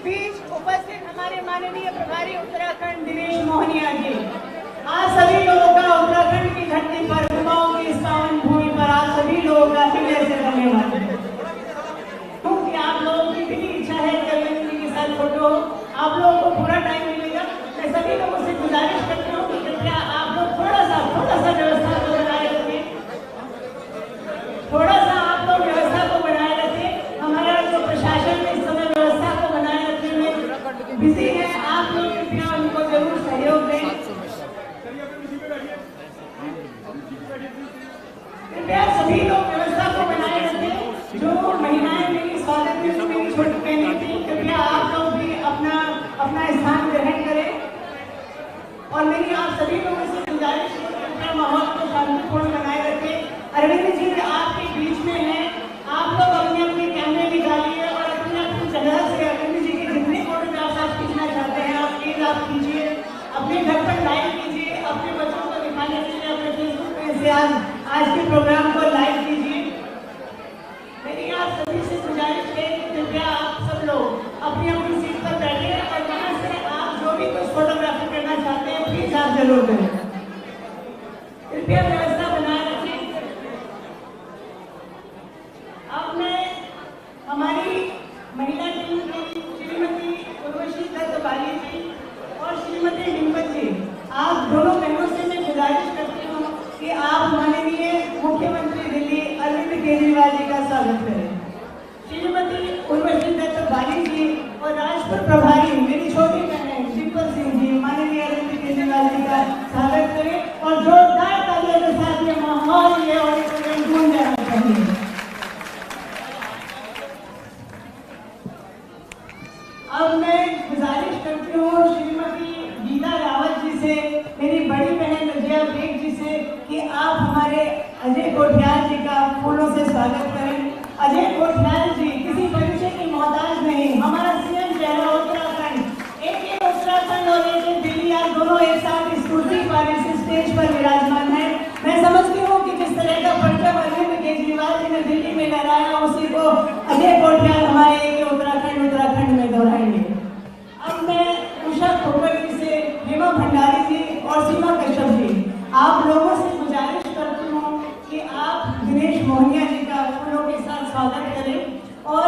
बीच उपस्थित हमारे माननीय प्रभारी उत्तराखंड दिनेश मोहनिया जी, आप सभी लोगों का उत्तराखंड की धरती पर युवाओं की इस पावन भूमि पर आप सभी लोगों का हृदय से धन्यवाद। क्योंकि आप लोगों की भी इच्छा है कि अरविंद जी के साथ फोटो, आप लोगों को पूरा टाइम मिलेगा। मैं सभी लोगों से गुजारिश करती हूँ कि कृपया आप लोग थोड़ा सा व्यवस्था को बनाए रखें, थोड़ा सा आप लोग व्यवस्था को बनाए रखें। हमारा जो प्रशासन इस समय व्यवस्था को बनाए रखने में बिजी है, आप लोग कृपया उनको जरूर सहयोग दें। कृपया सभी लोग व्यवस्था को बनाए रखें। जो महिलाएं मेरी स्वागत में मेरी छोटी बहनें थी, कृपया आप लोग भी अपना स्थान ग्रहण करें। और मेरी आप सभी लोगों से गुजारिश है कि कृपया माहौल को शांतिपूर्ण बनाए रखें। अरविंद जी आपके बीच में हैं, आप लोग अपने कैमरे निकालिए और अपनी जगह से अरविंद जी के जितने फोटोग्राफ्स आप खींचना चाहते हैं आप प्लीज आप कीजिए। अपने घर पर लाइव कीजिए, अपने बच्चों को दिखाने के लिए अपने फेसबुक पे से आज के प्रोग्राम को लाइव कीजिए। मेरी आप सभी से गुजारिश है कि कृपया आप सब लोग अपनी अपनी सीट पर बैठे और वहाँ से आप जो भी कुछ फोटोग्राफी करना चाहते हैं प्लीज आप जरूर करें। कृपया व्यवस्था बनाए रखें। अब मैं हमारी महिला टीम की श्रीमती उर्वशी दत्त बाली जी और श्रीमती डिम्पल जी, आप दोनों बहनों से मैं गुजारिश करती हूँ कि आप माननीय मुख्यमंत्री दिल्ली अरविंद केजरीवाल जी का स्वागत करें। श्रीमती उर्वशी दत्त बाली जी और राजपुर प्रभारी मेरी छोटी बहन डिम्पल सिंह जी माननीय अरविंद केजरीवाल जी का स्वागत करें और जोरदार तालियों के साथ ये माहौल ये ऑडिटोरियम गूंज जाना चाहिए। अब मैं गुजारिश करती हूँ श्रीमती गीता रावत जी से, मेरी बड़ी बहन रजिया बेग जी से कि आप हमारे अजय कोठियाल जी का फूलों से स्वागत करें। अजय कोठियाल जी किसी परिचय की मोहताज नहीं, हमारा सीएम चेहरा उत्तराखंड, एक उत्तराखंड और एक दिल्ली, आज दोनों एक साथ इस कुर्सी पर इस स्टेज पर विराजमान है। मैं समझती हूँ कि जिस तरह का परचम अरविंद केजरीवाल जी ने दिल्ली में लहराया उसी को अजय कोठियाल हमारे एक उत्तराखंड में दोहराएंगे। अब मैं उषा खोकर जी से, हेमा भंडारी जी और सीमा कश्यप जी, आप लोगों से गुजारिश करती हूँ कि आप दिनेश मोहनिया जी का फूलों के साथ स्वागत करें। और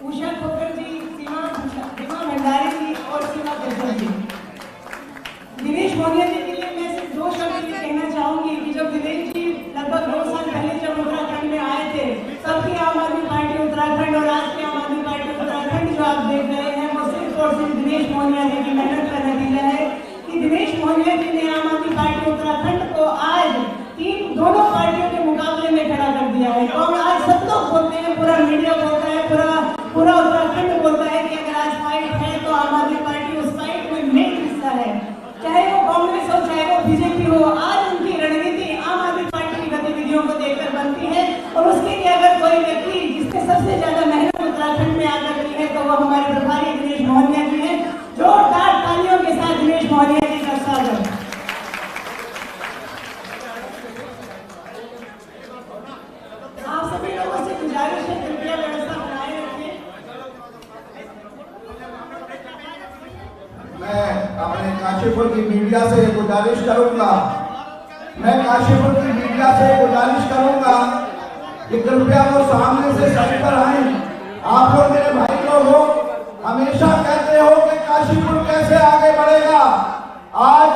उषा खोकर जी, हेमा भंडारी जी और सीमा कश्यप जी, दिनेश मोहनिया जी के लिए मैं सिर्फ दो शब्द ये कहना चाहूंगी कि जब दिनेश जी लगभग 2 साल पहले जब उत्तराखंड में आए थे, तब की आम आदमी पार्टी उत्तराखंड और आज की आम आदमी पार्टी उत्तराखंड जो आप देख रहे हैं वो सिर्फ और सिर्फ दिनेश मोहनिया जी की मेहनत का नतीजा है कि दिनेश मोहनिया जी ने आम आदमी पार्टी उत्तराखंड को आज दोनों पार्टियों के मुकाबले में खड़ा कर दिया है। और आज सब लोग बोलते हैं, पूरा मीडिया बोलता है, पूरा उत्तराखंड बोलता है कि अगर आज फाइट है तो आम आदमी पार्टी उस फाइट में मेन हिस्सा है, चाहे वो कांग्रेस हो चाहे वो बीजेपी हो। आज उनकी रणनीति आम आदमी पार्टी की गतिविधियों को देखकर बनती है और उसके लिए अगर कोई व्यक्ति जिसने सबसे ज्यादा मेहनत उत्तराखंड में आकर की है तो वो हमारे प्रभारी दिनेश मोहनिया जी हैं। जोरदार तालियों के साथ दिनेश मोहनिया जी का स्वागत। आप सभी लोगों से गुजारिश है कृपया व्यवस्था बनाए रखें। मैं अपने काशीपुर की मीडिया से गुजारिश करूंगा कि कृपया वो सामने से सही पर आए। आप लोग मेरे भाई लोग हो, हमेशा कहते हो कि काशीपुर कैसे आगे बढ़ेगा। आज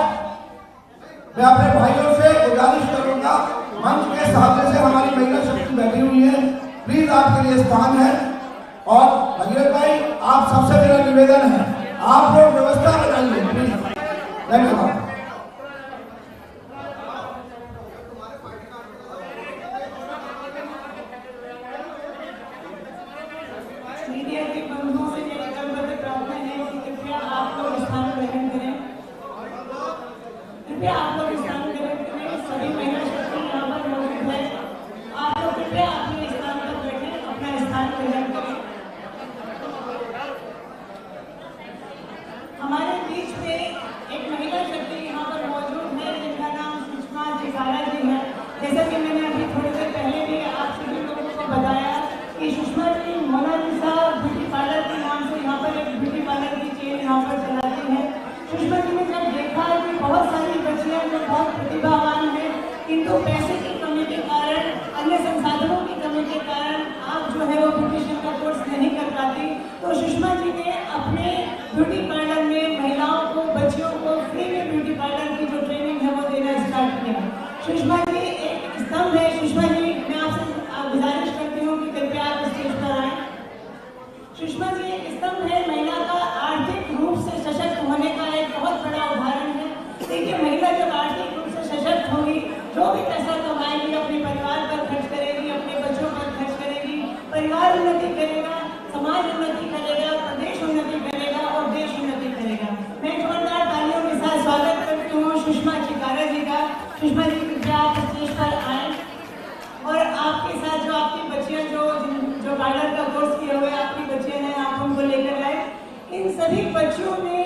मैं अपने भाइयों से गुजारिश करूंगा, मंच के सामने से हमारी महिला शक्ति बैठी हुई है, प्लीज आपके लिए स्थान है। और भगीरथ भाई आप सबसे मेरा निवेदन है, आप लोग व्यवस्था बनाइए प्लीज। धन्यवाद। मीडिया के बंधुओं से मेरी करबद्ध प्रार्थना है कि कृपया आप लोग स्थान ग्रहण करें। कृपया आप लोग स्थान ग्रहण करें। सभी महिला शक्ति यहाँ पर मौजूद है। आप लोग कृपया अपने स्थान पर बैठे, अपना स्थान ग्रहण करें। हमारे बीच में एक महिला शक्ति यहाँ पर मौजूद है जिनका नाम सुषमा जिगारा जी है। जैसा कि मैंने अभी थोड़ी देर पहले भी आपसे आपके साथ जो आपकी बच्चियां जो पार्लर का कोर्स किए हुए आपकी बच्चियां हैं, आप उनको लेकर आए। इन सभी बच्चियों ने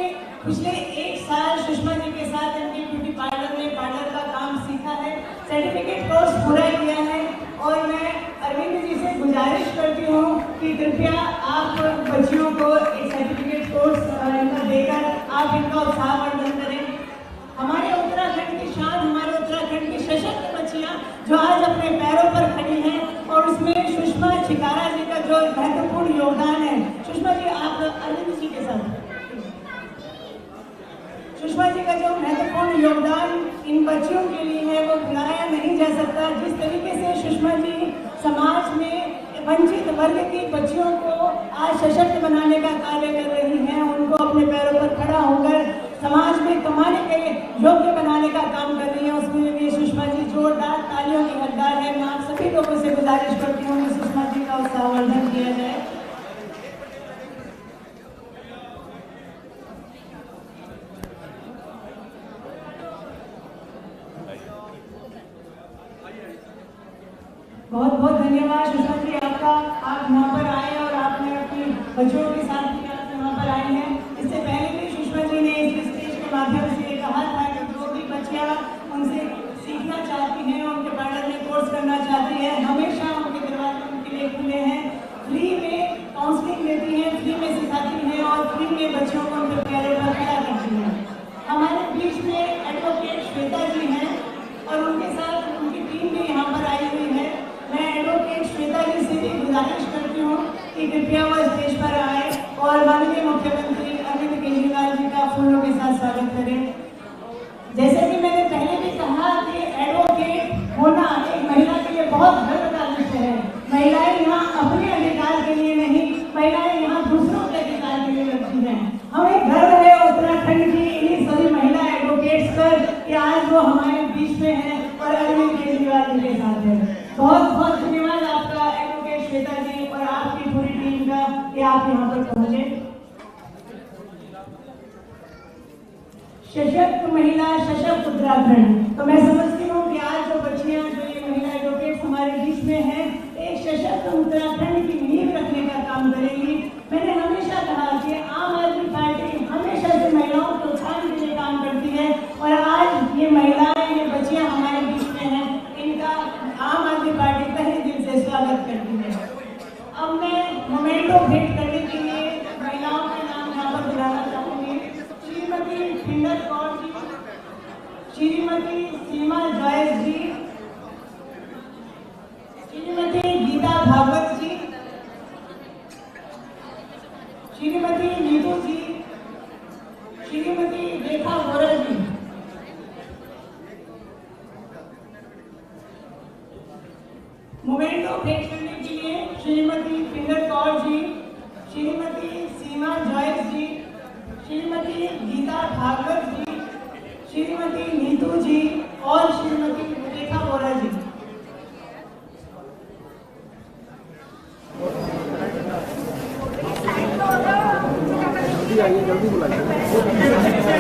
पिछले 1 साल सुषमा जी के साथ इनके ब्यूटी पार्लर में पार्लर का काम सीखा है, सर्टिफिकेट कोर्स पूरा किया है। और मैं अरविंद जी से गुजारिश करती हूँ कि कृपया आप बच्चियों को एक सर्टिफिकेट कोर्स इनका देकर आप इनका उत्साहवर्धन करें। हमारे उत्तराखंड की शान, हमारे उत्तराखंड की सशक्त बच्चियाँ जो आज अपने पैरों पर खड़ी हैं, और उसमें सुषमा छिकारा जी का जो महत्वपूर्ण योगदान है। सुषमा जी, आप अरविंद जी के साथ। सुषमा जी का जो महत्वपूर्ण योगदान इन बच्चियों के लिए है वो भुलाया नहीं जा सकता। जिस तरीके से सुषमा जी समाज में वंचित वर्ग की बच्चियों को आज सशक्त बनाने का कार्य कर रही हैं, उनको अपने पैरों पर खड़ा होकर समाज में कमाने के योग्य बनाने का काम कर रही है, उसमें भी सुषमा जी जोरदार तालियों की हकदार है। मैं आप सभी लोगों से गुजारिश करती हूँ कि सुषमा जी का उत्साहवर्धन किया जाए। बहुत बहुत धन्यवाद सुषमा जी आपका, आप यहाँ पर आए और आपने अपनी बच्चों के साथ भी आप यहाँ पर आए हैं। इससे पहले भी सुषमा जी ने इस स्टेज के माध्यम से ये कहा था कि जो भी बच्चियाँ उनसे सीखना चाहती हैं, उनके पार्लर में कोर्स करना चाहती है, हमेशा उनके दरवाजे उनके लिए खुले हैं। फ्री में काउंसलिंग देती हैं, फ्री में सिखाती हैं और फ्री में बच्चों को उनके पैरों पर खड़ा करती हैं। हमारे बीच में एडवोकेट श्वेता जी हैं और उनके साथ उनकी टीम भी यहाँ पर आई हुई है। मैं एडवोकेट श्वेता जी से भी गुजारिश करती हूँ कि कृपया वो स्टेज पर आए और माननीय मुख्यमंत्री अरविंद केजरीवाल जी का फूलों के साथ स्वागत करें। जैसे कि मैंने पहले भी कहा कि एडवोकेट होना एक महिला के लिए बहुत गर्व का विषय है। महिलाएं यहाँ अपने अधिकार के लिए नहीं, महिलाएं यहाँ दूसरों के अधिकार के लिए लड़ती हैं। हमें गर्व है उत्तराखंड की इन्हीं सभी महिला एडवोकेट्स पर कि आज वो हमारे बीच में है और अरविंद केजरीवाल जी के साथ है। बहुत बहुत धन्यवाद आपका एडवोकेट श्वेता जी और आपकी पूरी टीम का कि आप यहाँ पर पहुंचे। सशक्त महिला, सशक्त उत्तराखंड। तो मैं समझती हूँ कि आज जो बच्चियाँ, जो ये महिला एडवोकेट्स हमारे बीच में हैं, एक सशक्त उत्तराखंड की नींव रखने का काम करेंगी। मैंने हमेशा कहा कि आम आदमी पार्टी हमेशा से महिलाओं को उत्थान के लिए काम करती है और आज ये महिलाएं, ये बच्चियाँ हमारे बीच में हैं, इनका आम आदमी पार्टी तहे दिल से स्वागत करती है। अब मैं मोमेंटो भेंट करने के लिए महिलाओं के नाम यहाँ पर बुलाना चाहूँगी। श्रीमती फिंगर कौर जी, श्रीमती सीमा जॉयस जी, श्रीमती गीता भागवत जी, श्रीमती नीतू जी, श्रीमती रेखा वोरा जी। मोमेंटो भेंट करने के लिए श्रीमती फिंगर कौर जी, श्रीमती सीमा जॉयस जी, श्रीमती गीता भागवत जी, श्रीमती नीतू जी और श्रीमती रेखा वोरा जी।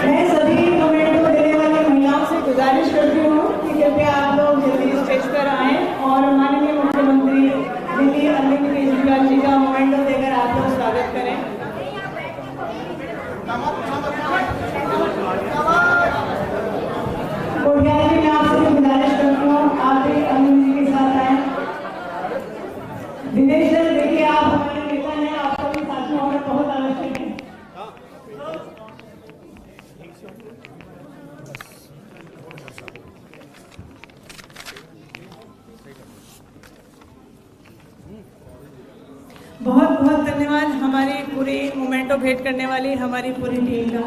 मैं सभी मोमेंटो देने वाली महिलाओं से गुजारिश करती हूँ कि कृपया आप लोग जल्दी स्टेज पर आएं और माननीय मुख्यमंत्री दिल्ली अरविंद केजरीवाल जी का मोमेंटो देकर आप लोग स्वागत करें। कोठियाल जी, मैं आपसे गुजारिश करती हूँ आप भी अरविंद जी के साथ आए। दिनेश सर, देखिए आप हमारे नेता हैं, आपका भी साथ में होना बहुत आवश्यक है। बहुत बहुत धन्यवाद हमारी पूरी मोमेंटो भेंट करने वाली हमारी पूरी टीम का।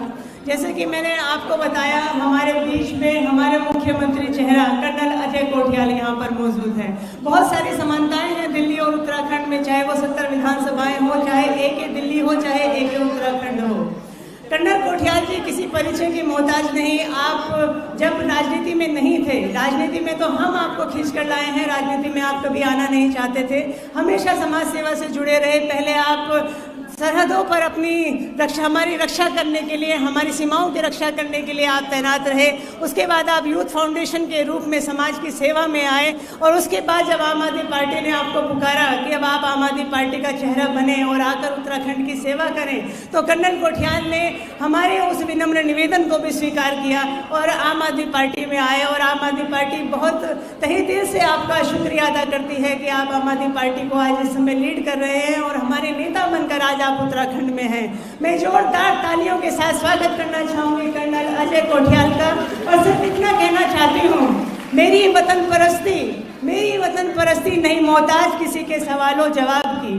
जैसे कि मैंने आपको बताया, हमारे बीच में हमारे मुख्यमंत्री चेहरा कर्नल अजय कोठियाल यहाँ पर मौजूद हैं। बहुत सारी समानताएं हैं दिल्ली और उत्तराखंड में, चाहे वो 70 विधानसभाएं हो, चाहे एक ही दिल्ली हो, चाहे एक ही उत्तराखंड हो। कर्नल कोठियाल जी किसी परिचय की मोहताज नहीं। आप जब राजनीति में नहीं थे, राजनीति में तो हम आपको खींच कर लाए हैं, राजनीति में आप कभी आना नहीं चाहते थे, हमेशा समाज सेवा से जुड़े रहे। पहले आप सरहदों पर अपनी हमारी रक्षा करने के लिए, हमारी सीमाओं की रक्षा करने के लिए आप तैनात रहे। उसके बाद आप यूथ फाउंडेशन के रूप में समाज की सेवा में आए और उसके बाद जब आम आदमी पार्टी ने आपको पुकारा कि अब आप आम आदमी पार्टी का चेहरा बने और आकर उत्तराखंड की सेवा करें, तो कर्नल कोठियाल ने हमारे उस विनम्र निवेदन को भी स्वीकार किया और आम आदमी पार्टी में आए। और आम आदमी पार्टी बहुत तहे दिल से आपका शुक्रिया अदा करती है कि आप आम आदमी पार्टी को आज इस समय लीड कर रहे हैं और हमारे नेता बनकर आज आप उत्तराखंड में हैं। मैं जोरदार तालियों के साथ स्वागत करना चाहूँगी कर्नल अजय कोठियाल का। और सिर्फ इतना कहना चाहती हूँ, मेरी वतन परस्ती नहीं मोहताज किसी के सवालों जवाब की।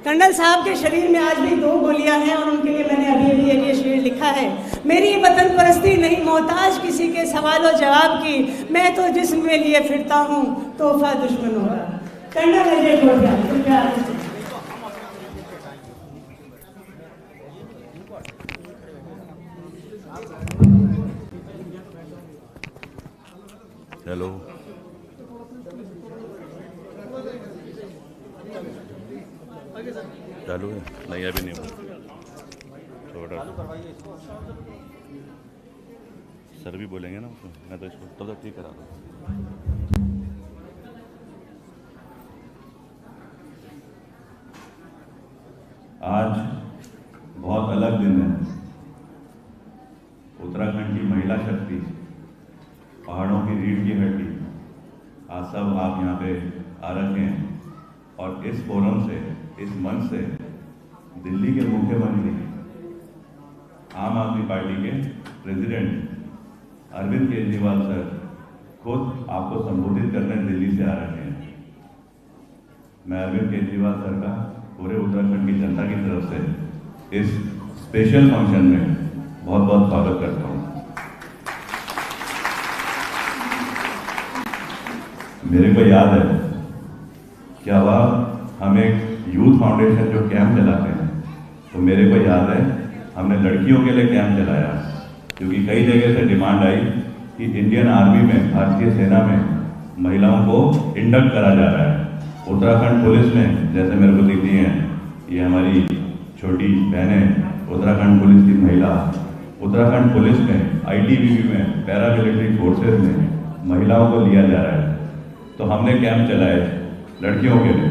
कर्नल साहब के शरीर में आज भी 2 गोलियां हैं और उनके लिए मैंने अभी एक ये शेर लिखा है, मेरी वतन परस्ती नहीं मोहताज किसी के सवालों जवाब की, मैं तो जिस्म में लिए फिरता हूँ तोहफा दुश्मनों का। कर्नल अजय कोठियाल। हेलो, चालू है? नहीं अभी नहीं, थोड़ा सर भी बोलेंगे ना उसको, मैं तो इसको तब तक ठीक करा दूँ। आज बहुत अलग दिन है। उत्तराखंड की महिला शक्ति, पहाड़ों की रीढ़ की हड्डी, आज सब आप यहाँ पे आ रखे हैं और इस फोरम से, इस मंच से दिल्ली के मुख्यमंत्री, आम आदमी पार्टी के प्रेसिडेंट अरविंद केजरीवाल सर खुद आपको संबोधित करने दिल्ली से आ रहे हैं। मैं अरविंद केजरीवाल सर का पूरे उत्तराखंड की जनता की तरफ से इस स्पेशल फंक्शन में बहुत बहुत स्वागत करता हूँ। मेरे को याद है क्या हुआ, हम एक यूथ फाउंडेशन जो कैंप चलाते हैं, तो मेरे को याद है हमने लड़कियों के लिए कैंप चलाया, क्योंकि कई जगह से डिमांड आई कि इंडियन आर्मी में, भारतीय सेना में महिलाओं को इंडक्ट करा जा रहा है। उत्तराखंड पुलिस में, जैसे मेरे को दिखती हैं, ये हमारी छोटी बहनें, उत्तराखंड पुलिस की महिला, उत्तराखंड पुलिस में, ITBP में, पैरामिलिट्री फोर्सेस में महिलाओं को लिया जा रहा है। तो हमने कैंप चलाए लड़कियों के लिए।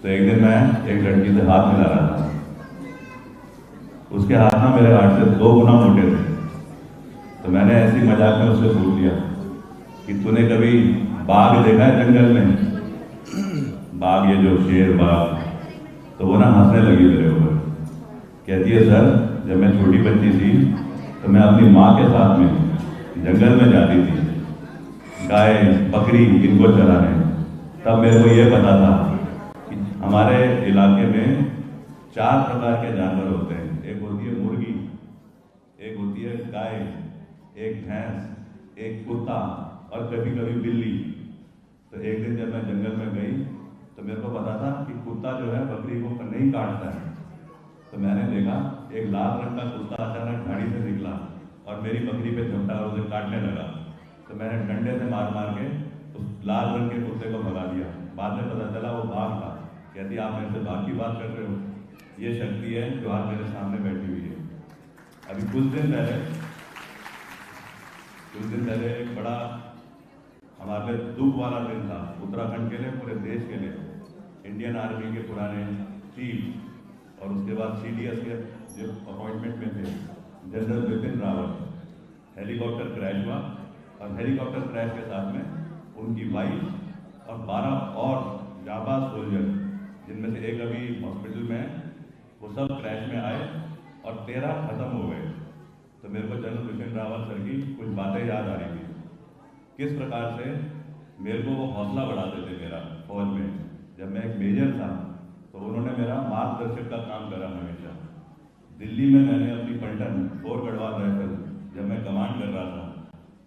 तो एक दिन मैं एक लड़की से हाथ मिला रहा था, उसके हाथ ना मेरे हाथ से 2 गुना मोटे थे। तो मैंने ऐसी मजाक में उससे पूछ लिया कि तूने कभी बाघ देखा है जंगल में? बाघ, ये जो शेर बाघ। तो वो ना हंसने लगी मेरे ऊपर, कहती है सर, जब मैं छोटी बच्ची थी तो मैं अपनी माँ के साथ में जंगल में जाती थी गाय बकरी इनको चराने। तब मेरे को ये पता था कि हमारे इलाके में 4 प्रकार के जानवर होते हैं। एक होती है मुर्गी, एक होती है गाय, एक भैंस, एक कुत्ता और कभी कभी बिल्ली। तो एक दिन जब मैं जंगल में गई तो मेरे को पता था कि कुत्ता जो है बकरी को नहीं काटता है। तो मैंने देखा एक लाल रंग का कुत्ता अचानक झाड़ी से निकला और मेरी बकरी पे झपटा और उसे काटने लगा। तो मैंने डंडे से मार मार के उस लाल रंग के कुत्ते को भगा दिया। बाद में पता चला वो बाघ था। कहती आप मेरे से बाघ की बात कर रहे हो? ये शक्ति है जो आज मेरे सामने बैठी हुई है। अभी कुछ दिन पहले एक बड़ा हमारे दुख वाला दिन था उत्तराखंड के लिए, पूरे देश के लिए। इंडियन आर्मी के पुराने चीफ और उसके बाद CDS के जो अपॉइंटमेंट में थे, general Bipin Rawat, helicopter crash हुआ और हेलीकॉप्टर क्रैश के साथ में उनकी वाइफ और 12 और जाबाज सोल्जर, जिनमें से एक अभी हॉस्पिटल में है, वो सब क्रैश में आए और 13 खत्म हो गए। तो मेरे को जनरल बिपिन रावत सर की कुछ बातें याद आ रही थी, किस प्रकार से मेरे को वो हौसला बढ़ाते थे मेरा फौज में। जब मैं एक मेजर था तो उन्होंने मेरा मार्गदर्शक का काम करा हमेशा। दिल्ली में मैंने अपनी पलटन 4 गढ़वाल राइफल जब मैं कमांड कर रहा था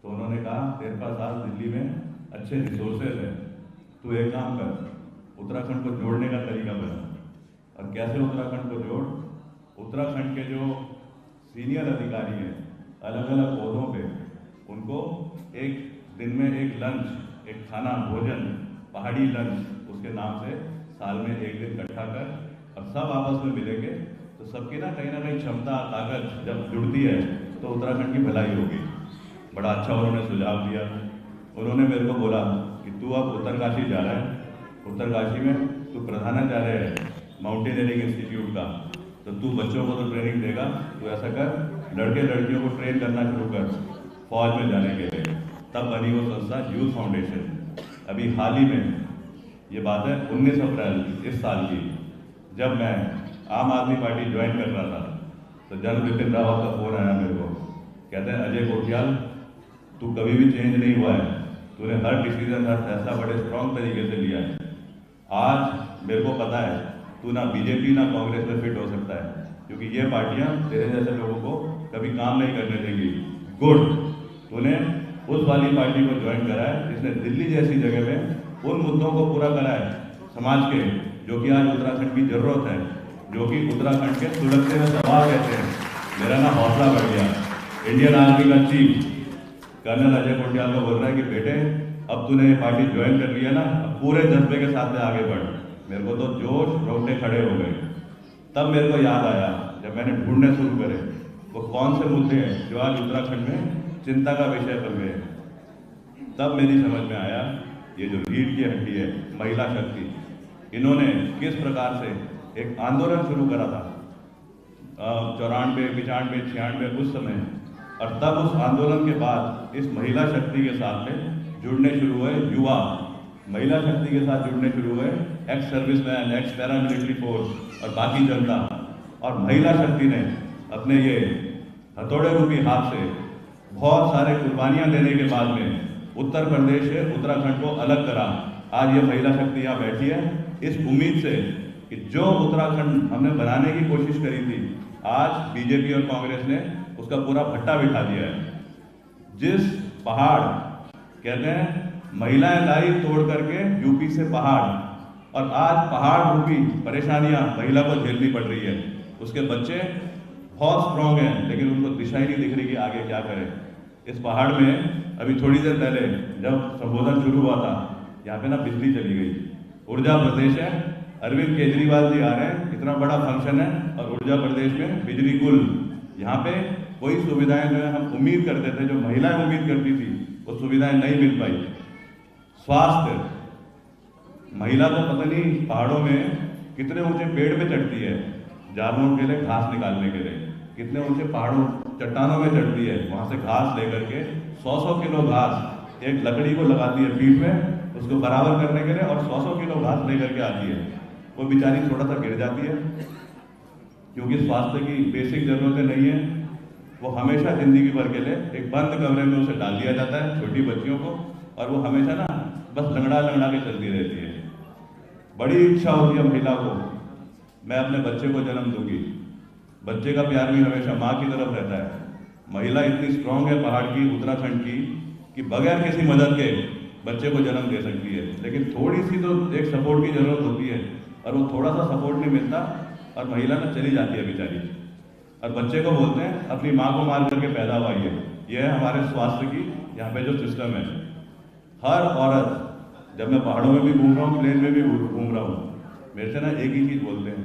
तो उन्होंने कहा तेरे पास आज दिल्ली में अच्छे रिसोर्सेज हैं, तू एक काम कर, उत्तराखंड को जोड़ने का तरीका बना। और कैसे उत्तराखंड को जोड़? उत्तराखंड के जो सीनियर अधिकारी हैं अलग अलग पौधों पे, उनको एक दिन में एक लंच, एक खाना भोजन, पहाड़ी लंच उसके नाम से साल में एक दिन इकट्ठा कर और सब आपस में मिलेंगे तो सबकी ना कहीं क्षमता ताकत जब जुड़ती है तो उत्तराखंड की भलाई होगी। बड़ा अच्छा उन्होंने सुझाव दिया। उन्होंने मेरे को बोला कि तू अब उत्तरकाशी जा रहा है, उत्तरकाशी में तू प्रधानाचार्य है माउंटेनियरिंग इंस्टीट्यूट का, तो तू बच्चों को तो ट्रेनिंग देगा, तू ऐसा कर लड़के लड़कियों को ट्रेन करना शुरू कर फौज में जाने के लिए। तब बनी वो संस्था यूथ फाउंडेशन। अभी हाल ही में ये बात है 19 अप्रैल इस साल की, जब मैं आम आदमी पार्टी ज्वाइन कर रहा था तो जनरल बिपिन रावत का फोन आया मेरे को। कहते हैं अजय कोटियाल, तू कभी भी चेंज नहीं हुआ है, तूने हर डिसीजन हर फैसला बड़े स्ट्रांग तरीके से लिया है। आज मेरे को पता है तू ना बीजेपी ना कांग्रेस में फिट हो सकता है, क्योंकि ये पार्टियां तेरे जैसे लोगों को कभी काम नहीं करने देंगी। गुड, तूने उस वाली पार्टी को ज्वाइन करा है जिसने दिल्ली जैसी जगह में उन मुद्दों को पूरा करा है समाज के, जो कि आज उत्तराखंड की जरूरत है, जो कि उत्तराखंड के सुरक्षे में सवाल कहते हैं। मेरा ना हौसला बढ़ गया। इंडियन आर्मी का चीफ कर्नल अजय कोटियाल को बोल रहा है कि बेटे अब तूने ये पार्टी ज्वाइन कर लिया ना, अब पूरे जज्बे के साथ में आगे बढ़। मेरे को तो जोश रोकने खड़े हो गए। तब मेरे को याद आया जब मैंने ढूंढने शुरू करे वो कौन से मुद्दे हैं जो आज उत्तराखंड में चिंता का विषय बन गए। तब मेरी समझ में आया ये जो रीढ़ की हड्डी है महिला शक्ति, इन्होंने किस प्रकार से एक आंदोलन शुरू करा था 94, 95, 96 उस समय, और तब उस आंदोलन के बाद इस महिला शक्ति के साथ में जुड़ने शुरू हुए युवा, महिला शक्ति के साथ जुड़ने शुरू हुए ex serviceman, x paramilitary force और बाकी जनता। और महिला शक्ति ने अपने ये हथौड़े रूपी हाथ से बहुत सारे कुर्बानियां देने के बाद में उत्तर प्रदेश से उत्तराखंड को अलग करा। आज ये महिला शक्ति यहाँ बैठी है इस उम्मीद से कि जो उत्तराखंड हमने बनाने की कोशिश करी थी, आज बीजेपी और कांग्रेस ने उसका पूरा भट्टा बिठा दिया है। जिस पहाड़ कहते हैं महिलाएं लाई तोड़ करके यूपी से पहाड़, और आज पहाड़ रूपी परेशानियां महिला को झेलनी पड़ रही है। उसके बच्चे बहुत स्ट्रांग हैं लेकिन उनको दिशा ही नहीं दिख रही कि आगे क्या करें। इस पहाड़ में अभी थोड़ी देर पहले जब संबोधन शुरू हुआ था, यहाँ पे ना बिजली चली गई। ऊर्जा प्रदेश है, अरविंद केजरीवाल जी आ रहे हैं, इतना बड़ा फंक्शन है और ऊर्जा प्रदेश में बिजली गुल। यहाँ पे कोई सुविधाएं जो है हम उम्मीद करते थे, जो महिलाएं उम्मीद करती थी, वो सुविधाएं नहीं मिल पाई। स्वास्थ्य, महिला को पता नहीं पहाड़ों में कितने ऊंचे पेड़ पे चढ़ती है जानवरों के लिए घास निकालने के लिए, कितने ऊंचे पहाड़ों चट्टानों में चढ़ती है, वहां से घास लेकर के 100-100 किलो घास एक लकड़ी को लगाती है पीठ में उसको बराबर करने के लिए, और 100-100 किलो घास लेकर के आती है। वो बेचारी थोड़ा सा गिर जाती है क्योंकि स्वास्थ्य की बेसिक जरूरतें नहीं है। वो हमेशा जिंदगी भर के लिए एक बंद कमरे में उसे डाल दिया जाता है, छोटी बच्चियों को, और वो हमेशा ना बस लंगड़ा लंगड़ा के चलती रहती है। बड़ी इच्छा होती है महिला को, मैं अपने बच्चे को जन्म दूंगी। बच्चे का प्यार भी हमेशा माँ की तरफ रहता है। महिला इतनी स्ट्रांग है पहाड़ की, उत्तराखंड की, कि बगैर किसी मदद के बच्चे को जन्म दे सकती है। लेकिन थोड़ी सी तो एक सपोर्ट की जरूरत होती है, और वो थोड़ा सा सपोर्ट नहीं मिलता और महिला ना चली जाती है बेचारी। और बच्चे को बोलते हैं अपनी माँ को मार करके पैदा हुआ है। ये है हमारे स्वास्थ्य की यहाँ पे जो सिस्टम है। हर औरत, जब मैं पहाड़ों में भी घूम रहा हूँ, प्लेन में भी घूम रहा हूँ, मेरे से ना एक ही चीज़ बोलते हैं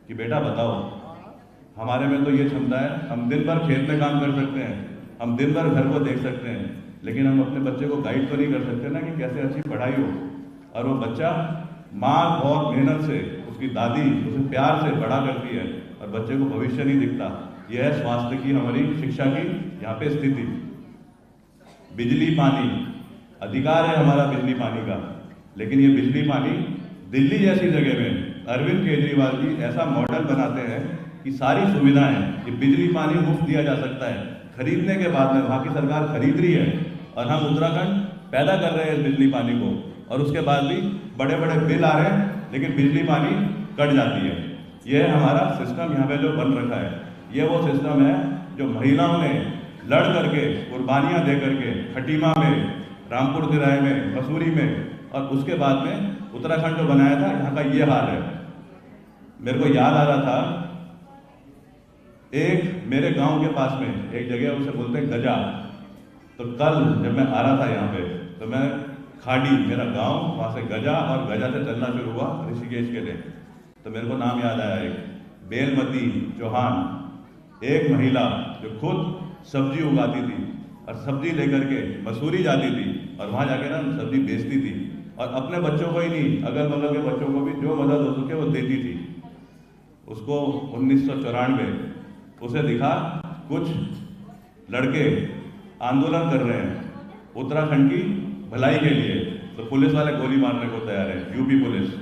कि बेटा बताओ, हमारे में तो ये क्षमता है, हम दिन भर खेत में काम कर सकते हैं, हम दिन भर घर को देख सकते हैं, लेकिन हम अपने बच्चे को गाइड तो नहीं कर सकते ना कि कैसे अच्छी पढ़ाई हो। और वो बच्चा माँ बहुत मेहनत से, उसकी दादी उसे प्यार से बड़ा करती है और बच्चे को भविष्य नहीं दिखता। यह है स्वास्थ्य की, हमारी शिक्षा की यहाँ पे स्थिति। बिजली पानी, अधिकार है हमारा बिजली पानी का, लेकिन ये बिजली पानी दिल्ली जैसी जगह में अरविंद केजरीवाल जी ऐसा मॉडल बनाते हैं कि सारी सुविधाएं, ये बिजली पानी मुफ्त दिया जा सकता है। खरीदने के बाद में वहाँ की सरकार खरीद रही है और हम उत्तराखंड पैदा कर रहे हैं इस बिजली पानी को, और उसके बाद भी बड़े बड़े बिल आ रहे हैं लेकिन बिजली पानी कट जाती है। यह हमारा सिस्टम यहाँ पे जो बन रखा है, ये वो सिस्टम है जो महिलाओं ने लड़ करके, कुर्बानियाँ दे करके, खटीमा में, रामपुर तिराहे में, मसूरी में, और उसके बाद में उत्तराखंड जो बनाया था, यहाँ का ये हाल है। मेरे को याद आ रहा था, एक मेरे गांव के पास में एक जगह उसे बोलते हैं गजा। तो कल जब मैं आ रहा था यहाँ पे, तो मैं खाड़ी, मेरा गांव, वहाँ से गजा, और गजा से चलना शुरू हुआ ऋषिकेश के लिए। तो मेरे को नाम याद आया एक, बेलमती चौहान, एक महिला जो खुद सब्जी उगाती थी और सब्जी लेकर के मसूरी जाती थी और वहाँ जाके ना सब्जी बेचती थी और अपने बच्चों को ही नहीं, अगल बगल के बच्चों को भी जो मदद हो सके वो देती थी। उसको 1994 उसे दिखा कुछ लड़के आंदोलन कर रहे हैं उत्तराखंड की भलाई के लिए, तो पुलिस वाले गोली मारने को तैयार है, यूपी पुलिस।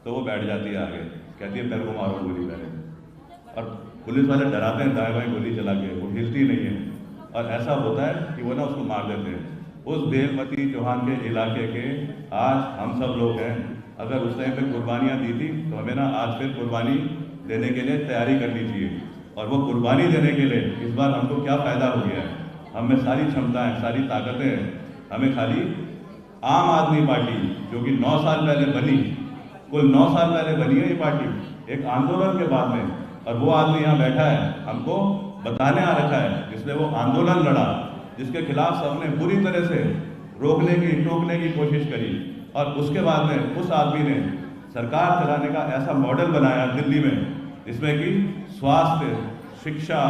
तो वो बैठ जाती है आगे, कहती है मेरे को मारो गोली पहले, और पुलिस वाले डराते हैं दाएं बाएं गोली चला के, वो हिलती नहीं है और ऐसा होता है कि वो ना उसको मार देते हैं। उस बेलमती चौहान के इलाके के आज हम सब लोग हैं, अगर उस टाइम पे कुर्बानियाँ दी थी तो हमें ना आज फिर कुर्बानी देने के लिए तैयारी करनी चाहिए। और वो कुर्बानी देने के लिए इस बार हमको क्या फ़ायदा हो गया है, हम में सारी क्षमताएँ सारी ताकतें हैं, हमें खाली आम आदमी पार्टी जो कि 9 साल पहले बनी, कुल 9 साल पहले बनी है ये पार्टी एक आंदोलन के बाद में, और वो आदमी यहाँ बैठा है हमको बताने आ रखा है जिसने वो आंदोलन लड़ा, जिसके खिलाफ सबने बुरी तरह से रोकने की टोकने की कोशिश करी, और उसके बाद में उस आदमी ने सरकार चलाने का ऐसा मॉडल बनाया दिल्ली में जिसमें कि स्वास्थ्य, शिक्षा,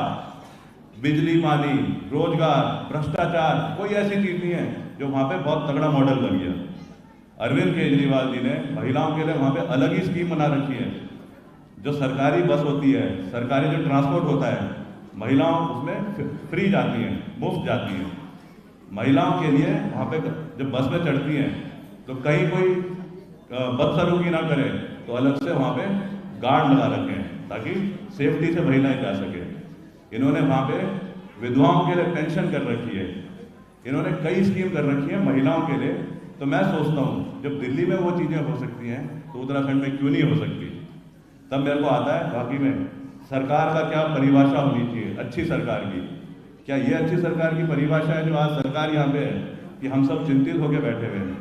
बिजली, पानी, रोजगार, भ्रष्टाचार कोई ऐसी चीज नहीं है जो वहाँ पे बहुत तगड़ा मॉडल बन गया। अरविंद केजरीवाल जी ने महिलाओं के लिए वहाँ पे अलग ही स्कीम बना रखी है। जो सरकारी बस होती है, सरकारी जो ट्रांसपोर्ट होता है, महिलाओं उसमें फ्री जाती हैं, मुफ्त जाती हैं। महिलाओं के लिए वहाँ पे जब बस में चढ़ती हैं तो कहीं कोई बदसलूकी ना करे तो अलग से वहाँ पे गार्ड लगा रखे हैं ताकि सेफ्टी से महिलाएं जा सके। इन्होंने वहाँ पे विधवाओं के लिए पेंशन कर रखी है, इन्होंने कई स्कीम कर रखी है महिलाओं के लिए। तो मैं सोचता हूँ जब दिल्ली में वो चीज़ें हो सकती हैं तो उत्तराखंड में क्यों नहीं हो सकती। तब मेरे को आता है बाकी में सरकार का क्या परिभाषा होनी चाहिए अच्छी सरकार की। क्या ये अच्छी सरकार की परिभाषा है जो आज सरकार यहाँ पे है कि हम सब चिंतित होकर बैठे हुए हैं?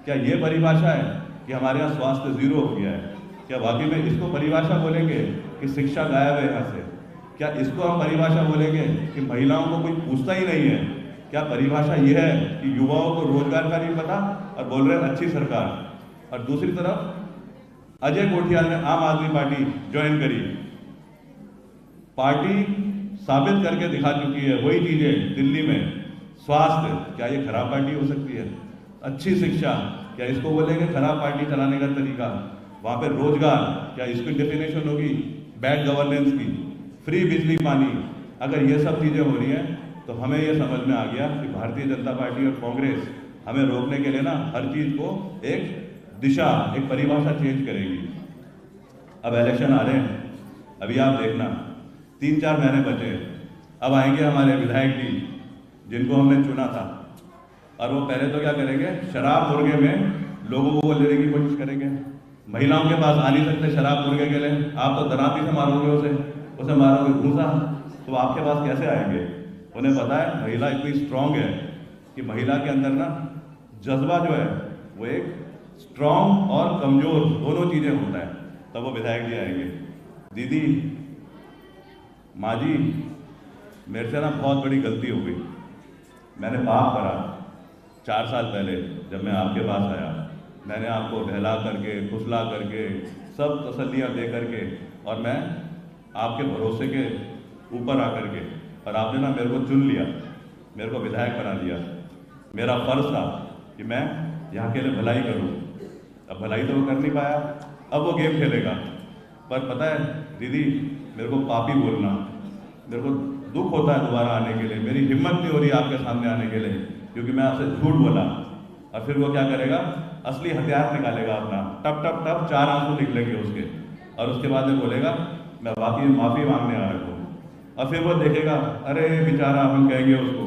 क्या ये परिभाषा है कि हमारे यहाँ स्वास्थ्य जीरो हो गया है? क्या वाकई में इसको परिभाषा बोलेंगे कि शिक्षा गायब है यहाँ से? क्या इसको हम परिभाषा बोलेंगे कि महिलाओं को कोई पूछता ही नहीं है? क्या परिभाषा ये है कि युवाओं को रोजगार का नहीं पता और बोल रहे हैं अच्छी सरकार? और दूसरी तरफ अजय कोठियाल ने आम आदमी पार्टी ज्वाइन करी, पार्टी साबित करके दिखा चुकी है वही चीजें दिल्ली में। स्वास्थ्य, क्या ये खराब पार्टी हो सकती है? अच्छी शिक्षा, क्या इसको बोलेंगे खराब पार्टी चलाने का तरीका? वहाँ पे रोजगार, क्या इसकी डेफिनेशन होगी बैड गवर्नेंस की? फ्री बिजली पानी, अगर ये सब चीज़ें हो रही हैं तो हमें ये समझ में आ गया कि भारतीय जनता पार्टी और कांग्रेस हमें रोकने के लिए ना हर चीज़ को एक दिशा, एक परिभाषा चेंज करेगी। अब इलेक्शन आ रहे हैं, अभी आप देखना 3-4 महीने बचे, अब आएंगे हमारे विधायक जी जिनको हमने चुना था, और वो पहले तो क्या करेंगे, शराब मुर्गे में लोगों को लेने की कोशिश करेंगे। महिलाओं के पास आ नहीं सकते शराब मुर्गे के लिए, आप तो दराती से मारोगे उसे मारोगे घूसा, तो आपके पास कैसे आएंगे? उन्हें पता है महिला इतनी स्ट्रांग है कि महिला के अंदर ना जज्बा जो है वो एक स्ट्रांग और कमजोर दोनों चीज़ें होता है। तब वो विधायक जी आएंगे, दीदी, माँ जी, मेरे से ना बहुत बड़ी गलती हो गई, मैंने पाप करा 4 साल पहले जब मैं आपके पास आया, मैंने आपको बहला करके फुसला करके सब तसल्लियाँ दे करके और मैं आपके भरोसे के ऊपर आकर के, और आपने ना मेरे को चुन लिया, मेरे को विधायक बना दिया। मेरा फर्ज था कि मैं यहाँ के लिए भलाई करूँ। अब भलाई तो वो कर नहीं पाया, अब वो गेम खेलेगा। पर पता है दीदी, मेरे को पापी बोलना, मेरे को दुख होता है दोबारा आने के लिए, मेरी हिम्मत नहीं हो रही आपके सामने आने के लिए, क्योंकि मैं आपसे झूठ बोला। और फिर वो क्या करेगा, असली हथियार निकालेगा अपना, टप टप टप 4 आंसू निकलेंगे उसके, और उसके बाद में बोलेगा मैं वाकई माफ़ी मांगने आ रहा हूँ। और फिर वो देखेगा, अरे बेचारा, हम कहेंगे उसको,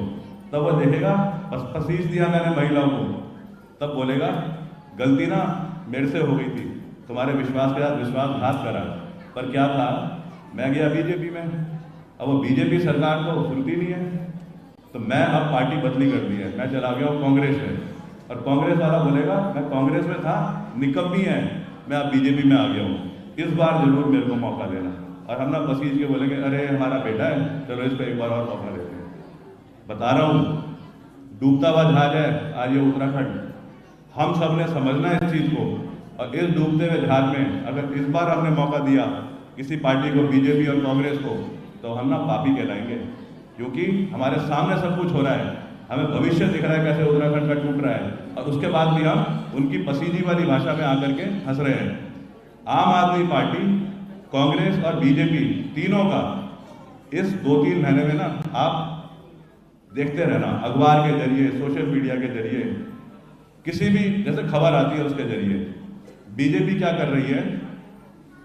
तब वो देखेगा बस फसीस दिया मैंने महिलाओं को, तब बोलेगा गलती ना मेरे से हो गई थी, तुम्हारे विश्वास के साथ विश्वासघात करा। पर क्या था, मैं गया बीजेपी में, अब वो बीजेपी सरकार को सुनती नहीं है, तो मैं अब पार्टी बदली कर दी है, मैं चला गया हूँ कांग्रेस में। और कांग्रेस वाला बोलेगा मैं कांग्रेस में था, निकम्मी है, मैं अब बीजेपी में आ गया हूँ, इस बार जरूर मेरे को मौका देना। और हम ना बसीज के बोलेंगे अरे हमारा बेटा है, चलो इसको एक बार और मौका देते हैं। बता रहा हूँ, डूबता हुआ जहाज है आज ये उत्तराखंड। हम सब ने समझना है इस चीज़ को और इस डूबते हुए जहाज में अगर इस बार हमने मौका दिया किसी पार्टी को, बीजेपी और कांग्रेस को, तो हम ना पापी कहलाएंगे, क्योंकि हमारे सामने सब कुछ हो रहा है, हमें भविष्य दिख रहा है कैसे उत्तराखंड का टूट रहा है, और उसके बाद भी हम उनकी पसीजी वाली भाषा में आकर के हंस रहे हैं। आम आदमी पार्टी, कांग्रेस और बीजेपी तीनों का इस 2-3 महीने में ना आप देखते रहना, अखबार के जरिए, सोशल मीडिया के जरिए, किसी भी जैसे खबर आती है उसके जरिए, बीजेपी क्या कर रही है,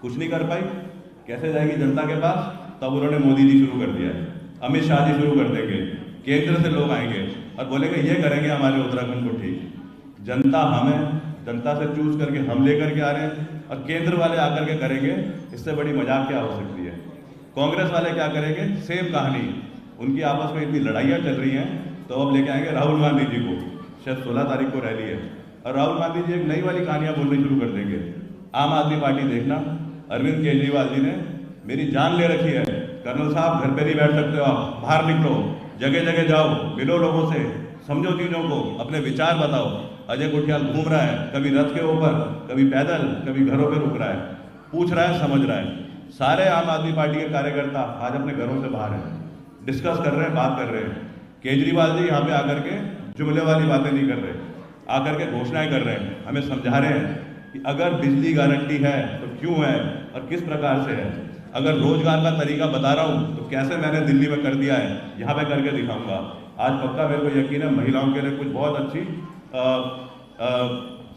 कुछ नहीं कर पाई, कैसे जाएगी जनता के पास, तब उन्होंने मोदी जी शुरू कर दिया है, अमित शाह जी शुरू कर देंगे, केंद्र से लोग आएंगे और बोलेंगे ये करेंगे हमारे उत्तराखंड को ठीक। जनता हमें, जनता से चूज करके हम लेकर के आ रहे हैं और केंद्र वाले आकर के करेंगे, इससे बड़ी मजाक क्या हो सकती है। कांग्रेस वाले क्या करेंगे, सेम कहानी, उनकी आपस में इतनी लड़ाइयाँ चल रही हैं, तो अब लेके आएंगे राहुल गांधी जी को, शायद 16 तारीख को रैली है, और राहुल गांधी जी एक नई वाली कहानियाँ बोलनी शुरू कर देंगे। आम आदमी पार्टी देखना, अरविंद केजरीवाल जी ने मेरी जान ले रखी है, कर्नल साहब घर पे नहीं बैठ सकते हो आप, बाहर निकलो, जगह जगह जाओ, मिलो लोगों से, समझो चीज़ों को, अपने विचार बताओ। अजय गुठियाल घूम रहा है, कभी रथ के ऊपर, कभी पैदल, कभी घरों पे रुक रहा है, पूछ रहा है, समझ रहा है। सारे आम आदमी पार्टी के कार्यकर्ता आज अपने घरों से बाहर हैं, डिस्कस कर रहे हैं, बात कर रहे हैं। केजरीवाल जी यहाँ पे आकर के जुमले वाली बातें नहीं कर रहे, आकर के घोषणाएं कर रहे हैं, हमें समझा रहे हैं कि अगर बिजली गारंटी है तो क्यों है और किस प्रकार से है, अगर रोजगार का तरीका बता रहा हूँ तो कैसे मैंने दिल्ली में कर दिया है, यहाँ पे करके दिखाऊंगा। आज पक्का मेरे को यकीन है महिलाओं के लिए कुछ बहुत अच्छी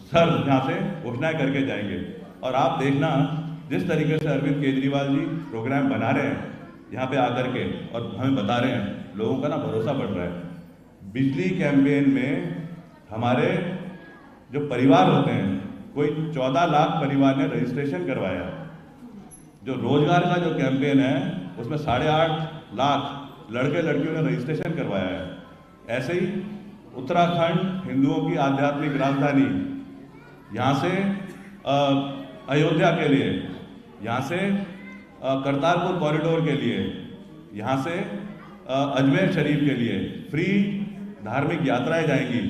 सर यहाँ से घोषणाएं करके जाएंगे। और आप देखना जिस तरीके से अरविंद केजरीवाल जी प्रोग्राम बना रहे हैं यहाँ पे आकर के और हमें बता रहे हैं, लोगों का ना भरोसा बढ़ रहा है। बिजली कैंपेन में हमारे जो परिवार होते हैं, कोई 14 लाख परिवार ने रजिस्ट्रेशन करवाया। जो रोजगार का जो कैंपेन है उसमें 8.5 लाख लड़के लड़कियों ने रजिस्ट्रेशन करवाया है। ऐसे ही उत्तराखंड हिंदुओं की आध्यात्मिक राजधानी, यहाँ से अयोध्या के लिए, यहाँ से करतारपुर कॉरिडोर के लिए, यहाँ से अजमेर शरीफ के लिए फ्री धार्मिक यात्राएं जाएंगी।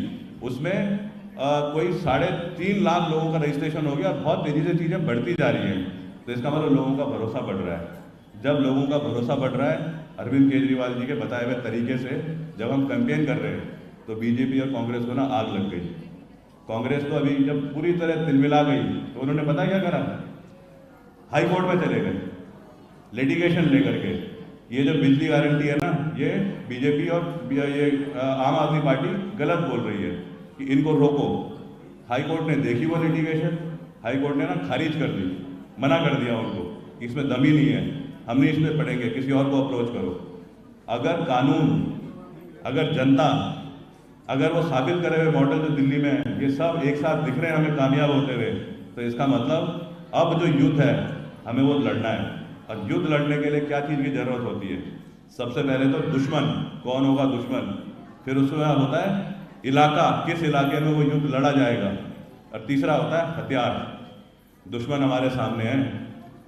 उसमें कोई 3.5 लाख लोगों का रजिस्ट्रेशन हो गया और बहुत तेजी से चीज़ें बढ़ती जा रही हैं। तो इसका मतलब लोगों का भरोसा बढ़ रहा है। जब लोगों का भरोसा बढ़ रहा है, अरविंद केजरीवाल जी के बताए हुए तरीके से जब हम कैंपेन कर रहे हैं, तो बीजेपी और कांग्रेस को ना आग लग गई। कांग्रेस तो अभी जब पूरी तरह तिलमिला गई तो उन्होंने पता क्या करा, हाई कोर्ट में चले गए लिटिगेशन लेकर के। ये जो बिजली गारंटी है ना, ये बीजेपी और ये आम आदमी पार्टी गलत बोल रही है कि इनको रोको। हाई कोर्ट ने देखी वो लिटिगेशन, हाई कोर्ट ने ना खारिज कर दी, मना कर दिया उनको, इसमें दम ही नहीं है, हम नहीं इसमें पढ़ेंगे, किसी और को अप्रोच करो। अगर कानून, अगर जनता, अगर वो साबित करे हुए मॉडल जो दिल्ली में है, ये सब एक साथ दिख रहे हैं हमें कामयाब होते हुए, तो इसका मतलब अब जो युद्ध है हमें वो लड़ना है। और युद्ध लड़ने के लिए क्या चीज़ की जरूरत होती है? सबसे पहले तो दुश्मन, कौन होगा दुश्मन, फिर उसमें होता है इलाका, किस इलाके में वो युद्ध लड़ा जाएगा, और तीसरा होता है हथियार। दुश्मन हमारे सामने हैं,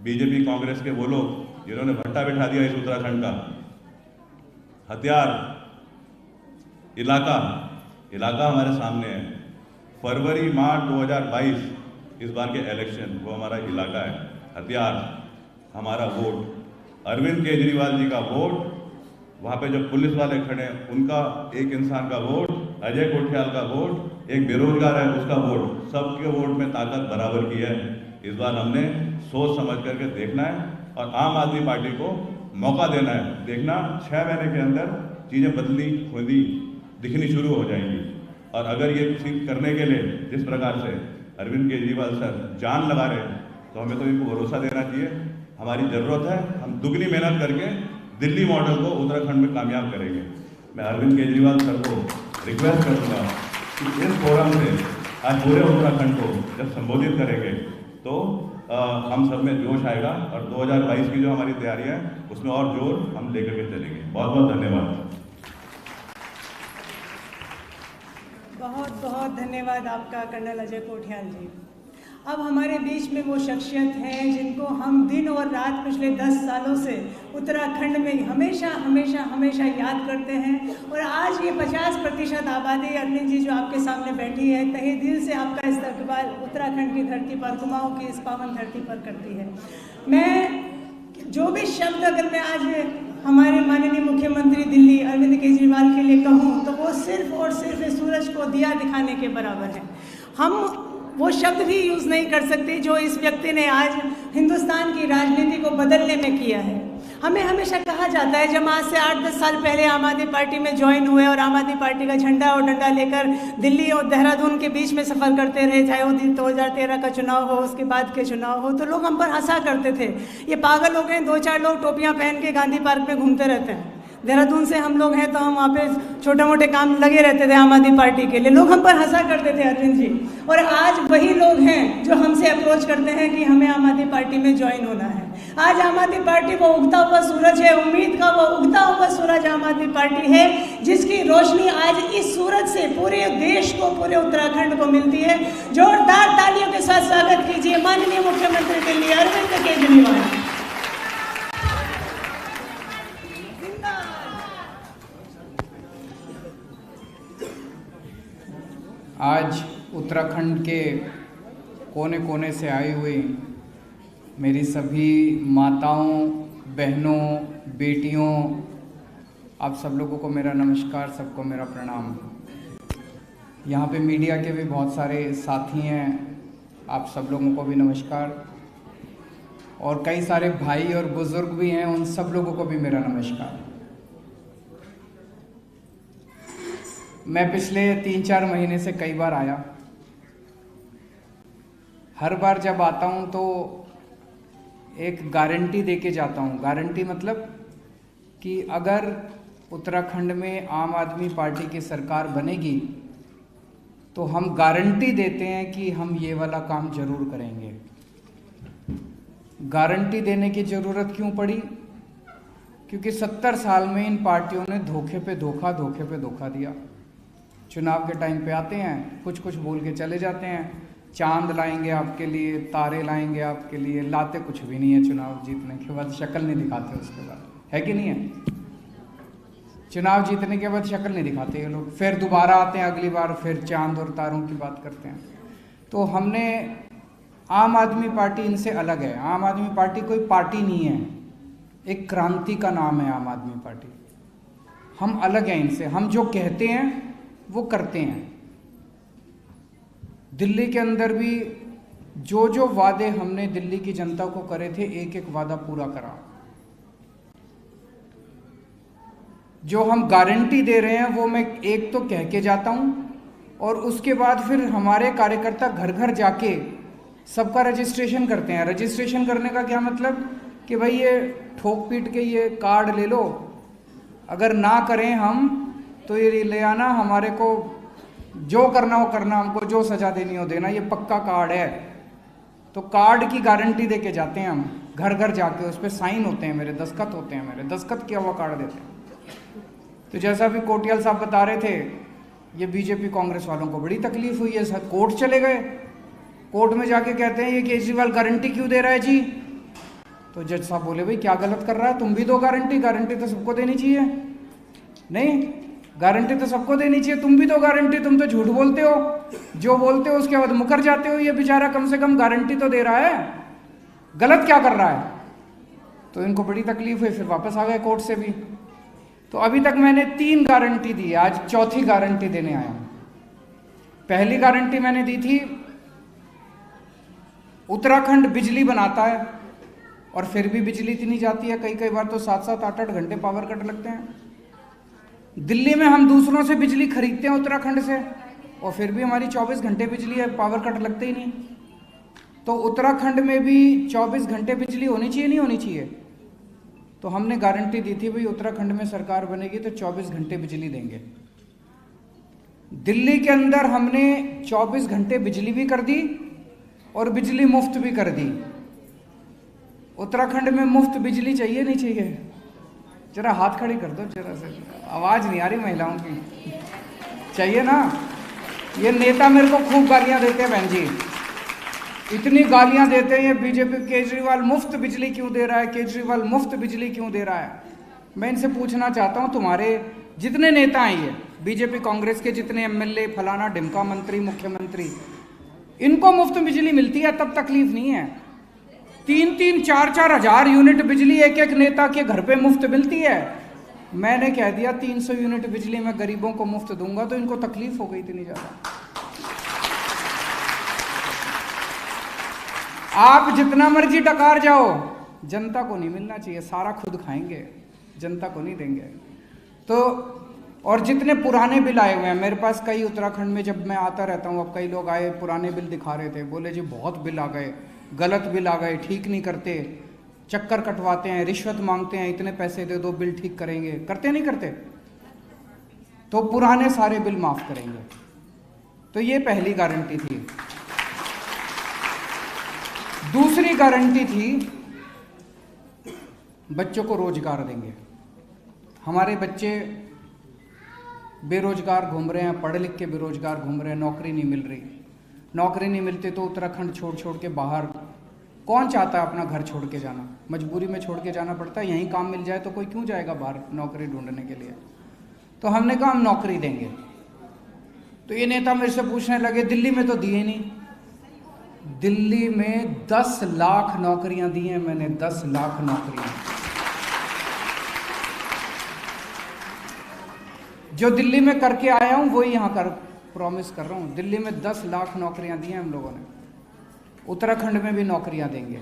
बीजेपी कांग्रेस के वो लोग जिन्होंने भट्टा बिठा दिया इस उत्तराखंड का। हथियार, इलाका हमारे सामने है। फरवरी मार्च 2022 इस बार के इलेक्शन, वो हमारा इलाका है। हथियार हमारा वोट, अरविंद केजरीवाल जी का वोट, वहाँ पे जो पुलिस वाले खड़े हैं उनका एक इंसान का वोट, अजय गुठियाल का वोट, एक बेरोजगार है उसका वोट, सबके वोट में ताकत बराबर की है। इस बार हमने सोच समझ करके देखना है और आम आदमी पार्टी को मौका देना है। देखना 6 महीने के अंदर चीज़ें बदली खुदी दिखनी शुरू हो जाएंगी। और अगर ये चीज करने के लिए जिस प्रकार से अरविंद केजरीवाल सर जान लगा रहे हैं, तो हमें तो इनको भरोसा देना चाहिए। हमारी ज़रूरत है, हम दुगनी मेहनत करके दिल्ली मॉडल को उत्तराखंड में कामयाब करेंगे। मैं अरविंद केजरीवाल सर को रिक्वेस्ट करूँगा कि इस फोरम से आज पूरे उत्तराखंड को जब संबोधित करेंगे तो हम सब में जोश आएगा और 2022 की जो हमारी तैयारियां हैं उसमें और जोर हम लेकर के चलेंगे। बहुत बहुत धन्यवाद। बहुत बहुत धन्यवाद आपका कर्नल अजय कोठियाल जी। अब हमारे बीच में वो शख्सियत हैं जिनको हम दिन और रात पिछले 10 सालों से उत्तराखंड में हमेशा हमेशा हमेशा याद करते हैं। और आज ये 50% आबादी अरविंद जी जो आपके सामने बैठी है, तहे दिल से आपका इस्तकबाल उत्तराखंड की धरती पर, कुमाऊं की इस पावन धरती पर करती है। मैं जो भी शब्द अगर मैं आज हमारे माननीय मुख्यमंत्री दिल्ली अरविंद केजरीवाल के लिए कहूँ तो वो सिर्फ और सिर्फ सूरज को दिया दिखाने के बराबर है। हम वो शब्द भी यूज़ नहीं कर सकते जो इस व्यक्ति ने आज हिंदुस्तान की राजनीति को बदलने में किया है। हमें हमेशा कहा जाता है, जब आज से 8-10 साल पहले आम आदमी पार्टी में ज्वाइन हुए और आम आदमी पार्टी का झंडा और डंडा लेकर दिल्ली और देहरादून के बीच में सफ़र करते रहे, चाहे वो 2013 का चुनाव हो, उसके बाद के चुनाव हो, तो लोग हम पर हंसा करते थे, ये पागल हो गए, 2-4 लोग टोपियाँ पहन के गांधी पार्क में घूमते रहते हैं। देहरादून से हम लोग हैं तो हम वहाँ पे छोटे मोटे काम लगे रहते थे आम आदमी पार्टी के लिए, लोग हम पर हंसा करते थे अरविंद जी। और आज वही लोग हैं जो हमसे अप्रोच करते हैं कि हमें आम आदमी पार्टी में ज्वाइन होना है। आज आम आदमी पार्टी वो उगता हुआ सूरज है, उम्मीद का वो उगता हुआ सूरज आम आदमी पार्टी है, जिसकी रोशनी आज इस सूरज से पूरे देश को, पूरे उत्तराखंड को मिलती है। जोरदार तालियों के साथ स्वागत कीजिए माननीय मुख्यमंत्री दिल्ली अरविंद केजरीवाल। आज उत्तराखंड के कोने कोने से आई हुई मेरी सभी माताओं, बहनों, बेटियों, आप सब लोगों को मेरा नमस्कार, सबको मेरा प्रणाम। यहाँ पे मीडिया के भी बहुत सारे साथी हैं, आप सब लोगों को भी नमस्कार। और कई सारे भाई और बुज़ुर्ग भी हैं, उन सब लोगों को भी मेरा नमस्कार। मैं पिछले 3-4 महीने से कई बार आया। हर बार जब आता हूँ तो एक गारंटी देके जाता हूँ। गारंटी मतलब कि अगर उत्तराखंड में आम आदमी पार्टी की सरकार बनेगी तो हम गारंटी देते हैं कि हम ये वाला काम जरूर करेंगे। गारंटी देने की ज़रूरत क्यों पड़ी? क्योंकि 70 साल में इन पार्टियों ने धोखे पे धोखा दिया। चुनाव के टाइम पे आते हैं, कुछ कुछ बोल के चले जाते हैं, चांद लाएंगे आपके लिए, तारे लाएंगे आपके लिए, लाते कुछ भी नहीं है। चुनाव जीतने के बाद शक्ल नहीं दिखाते, उसके बाद है कि नहीं है? चुनाव जीतने के बाद शक्ल नहीं दिखाते ये लोग, फिर दोबारा आते हैं अगली बार, फिर चांद और तारों की बात करते हैं। तो हमने, आम आदमी पार्टी इनसे अलग है। आम आदमी पार्टी कोई पार्टी नहीं है, एक क्रांति का नाम है आम आदमी पार्टी। हम अलग हैं इनसे, हम जो कहते हैं वो करते हैं। दिल्ली के अंदर भी जो जो वादे हमने दिल्ली की जनता को करे थे, एक एक वादा पूरा करा। जो हम गारंटी दे रहे हैं वो मैं एक तो कह के जाता हूं, और उसके बाद फिर हमारे कार्यकर्ता घर घर जाके सबका रजिस्ट्रेशन करते हैं। रजिस्ट्रेशन करने का क्या मतलब कि भाई ये ठोक पीट के ये कार्ड ले लो, अगर ना करें हम तो ये ले आना, हमारे को जो करना हो करना, हमको जो सजा देनी हो देना, ये पक्का कार्ड है। तो कार्ड की गारंटी दे के जाते हैं हम, घर घर जाके उस पर साइन होते हैं मेरे, दस्तखत होते हैं मेरे, दस्तखत किया हुआ कार्ड देते हैं। तो जैसा भी कोटियाल साहब बता रहे थे, ये बीजेपी कांग्रेस वालों को बड़ी तकलीफ हुई है, सर कोर्ट चले गए, कोर्ट में जाके कहते हैं ये केजरीवाल गारंटी क्यों दे रहा है जी? तो जज साहब बोले भाई क्या गलत कर रहा है, तुम भी दो गारंटी, गारंटी तो सबको देनी चाहिए। नहीं, गारंटी तो सबको देनी चाहिए, तुम भी दो गारंटी, तुम तो झूठ बोलते हो, जो बोलते हो उसके बाद मुकर जाते हो। ये बेचारा कम से कम गारंटी तो दे रहा है, गलत क्या कर रहा है? तो इनको बड़ी तकलीफ हुई, फिर वापस आ गए कोर्ट से भी। तो अभी तक मैंने 3 गारंटी दी, आज चौथी गारंटी देने आया हूं। पहली गारंटी मैंने दी थी, उत्तराखंड बिजली बनाता है और फिर भी बिजली इतनी जाती है, कई कई बार तो 7-7, 8-8 घंटे पावर कट लगते हैं। दिल्ली में हम दूसरों से बिजली खरीदते हैं उत्तराखंड से, और फिर भी हमारी 24 घंटे बिजली है, पावर कट लगते ही नहीं। तो उत्तराखंड में भी 24 घंटे बिजली होनी चाहिए, नहीं होनी चाहिए? तो हमने गारंटी दी थी भाई उत्तराखंड में सरकार बनेगी तो 24 घंटे बिजली देंगे। दिल्ली के अंदर हमने 24 घंटे बिजली भी कर दी और बिजली मुफ्त भी कर दी। उत्तराखंड में मुफ्त बिजली चाहिए नहीं चाहिए? जरा हाथ खड़ी कर दो, जरा से आवाज नहीं आ रही महिलाओं की, चाहिए ना? ये नेता मेरे को खूब गालियां देते हैं बहन जी, इतनी गालियां देते हैं बीजेपी, केजरीवाल मुफ्त बिजली क्यों दे रहा है, केजरीवाल मुफ्त बिजली क्यों दे रहा है। मैं इनसे पूछना चाहता हूं, तुम्हारे जितने नेता हैं ये बीजेपी कांग्रेस के, जितने एमएलए फलाना ढिमका मंत्री मुख्यमंत्री, इनको मुफ्त बिजली मिलती है तब तकलीफ नहीं है। 3-3, 4-4 हजार यूनिट बिजली एक एक नेता के घर पे मुफ्त मिलती है। मैंने कह दिया 300 यूनिट बिजली मैं गरीबों को मुफ्त दूंगा, तो इनको तकलीफ हो गई इतनी ज्यादा। आप जितना मर्जी डकार जाओ, जनता को नहीं मिलना चाहिए, सारा खुद खाएंगे, जनता को नहीं देंगे। तो और जितने पुराने बिल आए हुए हैं मेरे पास, कई उत्तराखंड में जब मैं आता रहता हूँ, अब कई लोग आए पुराने बिल दिखा रहे थे, बोले जी बहुत बिल आ गए, गलत बिल आ गए, ठीक नहीं करते, चक्कर कटवाते हैं, रिश्वत मांगते हैं, इतने पैसे दे दो बिल ठीक करेंगे, करते नहीं करते। तो पुराने सारे बिल माफ करेंगे। तो ये पहली गारंटी थी। दूसरी गारंटी थी बच्चों को रोजगार देंगे। हमारे बच्चे बेरोजगार घूम रहे हैं, पढ़े लिख के बेरोजगार घूम रहे हैं, नौकरी नहीं मिल रही। नौकरी नहीं मिलती तो उत्तराखंड छोड़ छोड़ के बाहर, कौन चाहता है अपना घर छोड़ के जाना, मजबूरी में छोड़ के जाना पड़ता है। यहीं काम मिल जाए तो कोई क्यों जाएगा बाहर नौकरी ढूंढने के लिए। तो हमने कहा हम नौकरी देंगे। तो ये नेता मेरे से पूछने लगे दिल्ली में तो दिए नहीं। दिल्ली में 10 लाख नौकरियां दी हैं मैंने, 10 लाख नौकरियां। जो दिल्ली में करके आया हूं वही यहां कर प्रॉमिस कर रहा हूं। दिल्ली में 10 लाख नौकरियां दी हैं हम लोगों ने, उत्तराखंड में भी नौकरियां देंगे।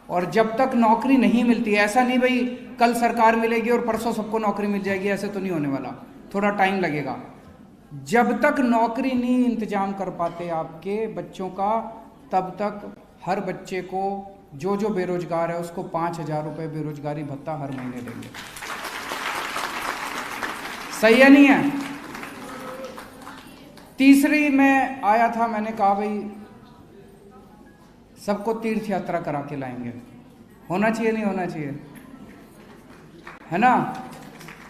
और जब तक नौकरी नहीं मिलती, ऐसा नहीं भाई कल सरकार मिलेगी और परसों सबको नौकरी मिल जाएगी, ऐसे तो नहीं होने वाला, थोड़ा टाइम लगेगा। जब तक नौकरी नहीं इंतजाम कर पाते आपके बच्चों का, तब तक हर बच्चे को जो जो बेरोजगार है उसको 5,000 रुपये बेरोजगारी भत्ता हर महीने देंगे। सही है नहीं है? तीसरी में आया था, मैंने कहा भाई सबको तीर्थ यात्रा करा के लाएंगे। होना चाहिए नहीं होना चाहिए, है ना?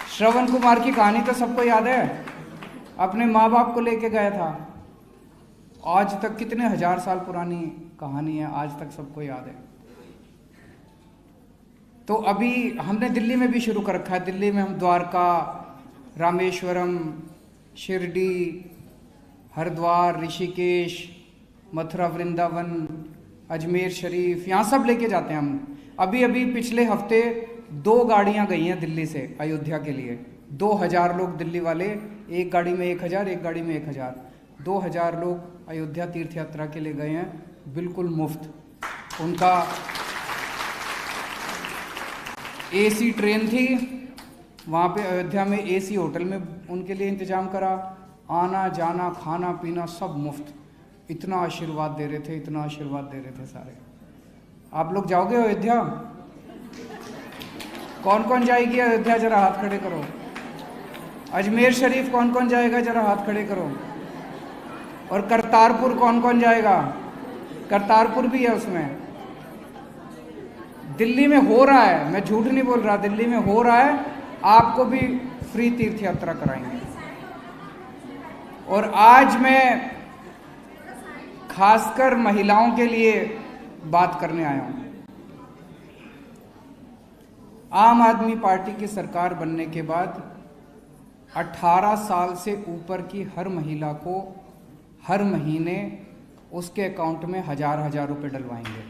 श्रवण कुमार की कहानी तो सबको याद है, अपने माँ बाप को लेके गया था। आज तक कितने हजार साल पुरानी कहानी है, आज तक सबको याद है। तो अभी हमने दिल्ली में भी शुरू कर रखा है। दिल्ली में हम द्वारका, रामेश्वरम, शिरडी, हरिद्वार, ऋषिकेश, मथुरा, वृंदावन, अजमेर शरीफ, यहाँ सब लेके जाते हैं हम। अभी अभी पिछले हफ्ते 2 गाड़ियाँ गई हैं दिल्ली से अयोध्या के लिए। 2000 लोग दिल्ली वाले, एक गाड़ी में 1000, एक गाड़ी में 1000, 2000 लोग अयोध्या तीर्थ यात्रा के लिए गए हैं, बिल्कुल मुफ्त। उनका एसी ट्रेन थी, वहाँ पे अयोध्या में एसी होटल में उनके लिए इंतजाम करा, आना जाना खाना पीना सब मुफ्त। इतना आशीर्वाद दे रहे थे, इतना आशीर्वाद दे रहे थे सारे। आप लोग जाओगे अयोध्या? कौन कौन जाएगी अयोध्या, जरा हाथ खड़े करो। अजमेर शरीफ कौन कौन जाएगा, जरा हाथ खड़े करो। और करतारपुर कौन कौन जाएगा? करतारपुर भी है उसमें। दिल्ली में हो रहा है, मैं झूठ नहीं बोल रहा, दिल्ली में हो रहा है। आपको भी फ्री तीर्थ यात्रा कराएंगे। और आज मैं खासकर महिलाओं के लिए बात करने आया हूं। आम आदमी पार्टी की सरकार बनने के बाद 18 साल से ऊपर की हर महिला को हर महीने उसके अकाउंट में 1000 रुपए डलवाएंगे।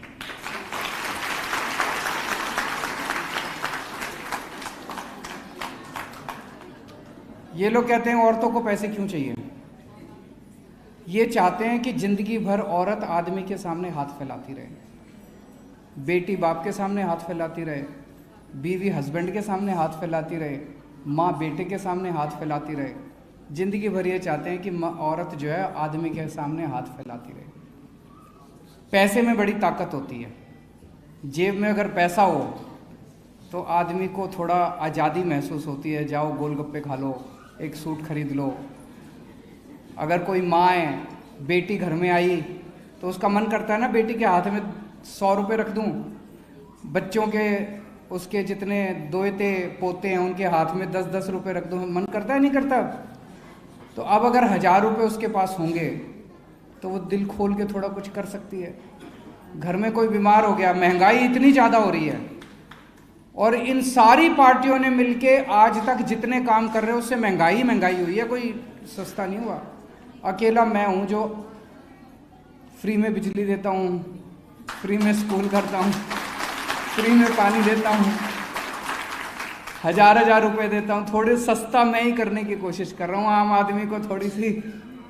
ये लोग कहते हैं औरतों को पैसे क्यों चाहिए? ये चाहते हैं कि जिंदगी भर औरत आदमी के सामने हाथ फैलाती रहे, बेटी बाप के सामने हाथ फैलाती रहे, बीवी हस्बैंड के सामने हाथ फैलाती रहे, माँ बेटे के सामने हाथ फैलाती रहे। जिंदगी भर ये चाहते हैं कि औरत जो है आदमी के सामने हाथ फैलाती रहे। पैसे में बड़ी ताकत होती है। जेब में अगर पैसा हो तो आदमी को थोड़ा आज़ादी महसूस होती है। जाओ गोलगप्पे खा लो, एक सूट खरीद लो। अगर कोई माँ है, बेटी घर में आई तो उसका मन करता है ना बेटी के हाथ में 100 रुपये रख दूँ, बच्चों के उसके जितने दोते पोते हैं उनके हाथ में 10-10 रुपये रख दूँ, मन करता है नहीं करता? तो अब अगर 1000 रुपये उसके पास होंगे तो वो दिल खोल के थोड़ा कुछ कर सकती है। घर में कोई बीमार हो गया, महंगाई इतनी ज़्यादा हो रही है, और इन सारी पार्टियों ने मिलके आज तक जितने काम कर रहे हैं उससे महंगाई हुई है, कोई सस्ता नहीं हुआ। अकेला मैं हूँ जो फ्री में बिजली देता हूँ, फ्री में स्कूल करता हूँ, फ्री में पानी देता हूँ, हजार रुपए देता हूँ। थोड़े सस्ता मैं ही करने की कोशिश कर रहा हूँ, आम आदमी को थोड़ी सी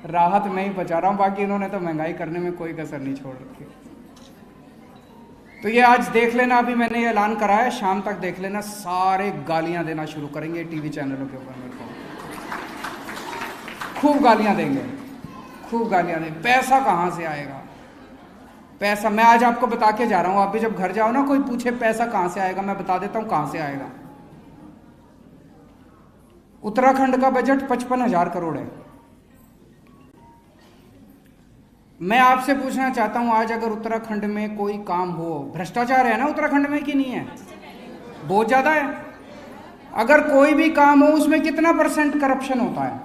राहत मैं ही बचा रहा हूँ, बाकी इन्होंने तो महंगाई करने में कोई कसर नहीं छोड़ रखी। तो ये आज देख लेना, अभी मैंने ये ऐलान करा है, शाम तक देख लेना, सारे गालियां देना शुरू करेंगे टीवी चैनलों के ऊपर मेरे को, खूब गालियां देंगे, खूब गालियां देंगे। पैसा कहाँ से आएगा? पैसा मैं आज आपको बता के जा रहा हूँ, आप भी जब घर जाओ ना, कोई पूछे पैसा कहाँ से आएगा, मैं बता देता हूँ कहाँ से आएगा। उत्तराखंड का बजट 55,000 करोड़ है। मैं आपसे पूछना चाहता हूं, आज अगर उत्तराखंड में कोई काम हो, भ्रष्टाचार है ना उत्तराखंड में कि नहीं है? बहुत ज्यादा है। अगर कोई भी काम हो उसमें कितना % करप्शन होता है?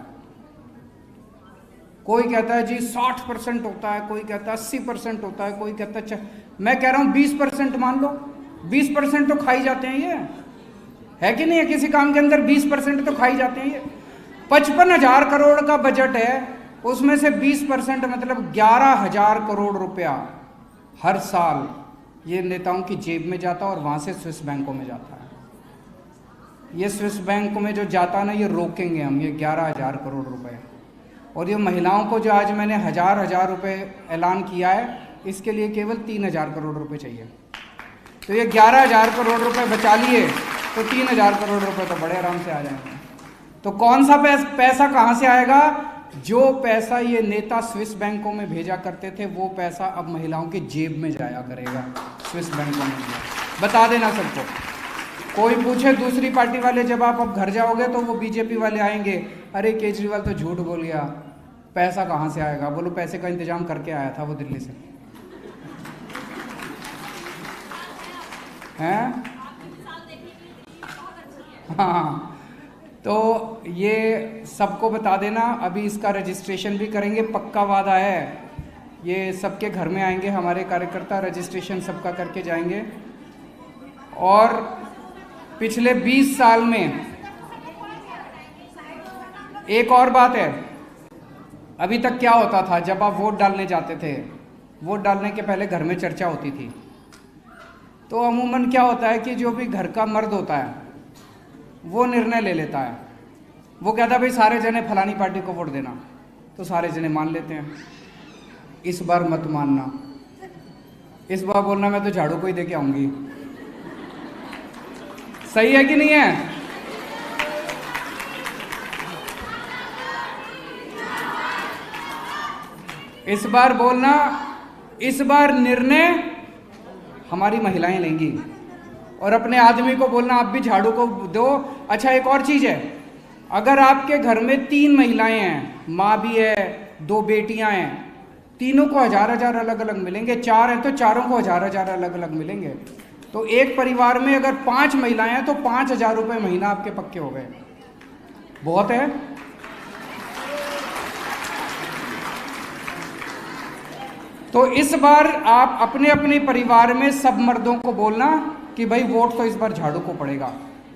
कोई कहता है जी 60% होता है, कोई कहता है 80% होता है, कोई कहता है मैं कह रहा हूं 20% मान लो, 20% तो खाई जाते हैं। ये है कि नहीं है? किसी काम के अंदर 20% तो खाई जाते हैं। ये 55,000 करोड़ का बजट है, उसमें से 20% मतलब 11,000 करोड़ रुपया हर साल ये नेताओं की जेब में जाता है और वहाँ से स्विस बैंकों में जाता है। ये स्विस बैंक में जो जाता है ना, ये रोकेंगे हम, ये 11,000 करोड़ रुपए। और ये महिलाओं को जो आज मैंने हजार रुपए ऐलान किया है, इसके लिए केवल 3,000 करोड़ रुपए चाहिए। तो ये 11,000 करोड़ रुपए बचा लिए तो 3,000 करोड़ रुपए तो बड़े आराम से आ जाएंगे। तो कौन सा पैसा कहाँ से आएगा? जो पैसा ये नेता स्विस बैंकों में भेजा करते थे, वो पैसा अब महिलाओं के जेब में जाया करेगा, स्विस बैंकों में। बता देना सबको। कोई पूछे दूसरी पार्टी वाले, जब आप अब घर जाओगे तो वो बीजेपी वाले आएंगे, अरे केजरीवाल तो झूठ बोल गया, पैसा कहाँ से आएगा? बोलो पैसे का इंतजाम करके आया था वो दिल्ली से, हैं? हाँ, तो ये सबको बता देना। अभी इसका रजिस्ट्रेशन भी करेंगे, पक्का वादा है। ये सबके घर में आएंगे हमारे कार्यकर्ता, रजिस्ट्रेशन सबका करके जाएंगे। और पिछले 20 साल में एक और बात है, अभी तक क्या होता था, जब आप वोट डालने जाते थे, वोट डालने के पहले घर में चर्चा होती थी। तो अमूमन क्या होता है कि जो भी घर का मर्द होता है वो निर्णय ले लेता है। वो कहता है भाई सारे जने फलानी पार्टी को वोट देना, तो सारे जने मान लेते हैं। इस बार मत मानना, इस बार बोलना मैं तो झाड़ू को ही दे के आऊंगी। सही है कि नहीं है? इस बार बोलना, इस बार निर्णय हमारी महिलाएं लेंगी। और अपने आदमी को बोलना आप भी झाड़ू को दो। अच्छा, एक और चीज है, अगर आपके घर में 3 महिलाएं हैं, माँ भी है, 2 बेटियां हैं, तीनों को 1,000 अलग अलग मिलेंगे। 4 हैं तो चारों को 1,000 अलग अलग मिलेंगे। तो एक परिवार में अगर 5 महिलाएं हैं तो 5,000 रुपए महीना आपके पक्के हो गए। बहुत है। तो इस बार आप अपने अपने परिवार में सब मर्दों को बोलना कि भाई वोट तो इस बार झाड़ू को पड़ेगा।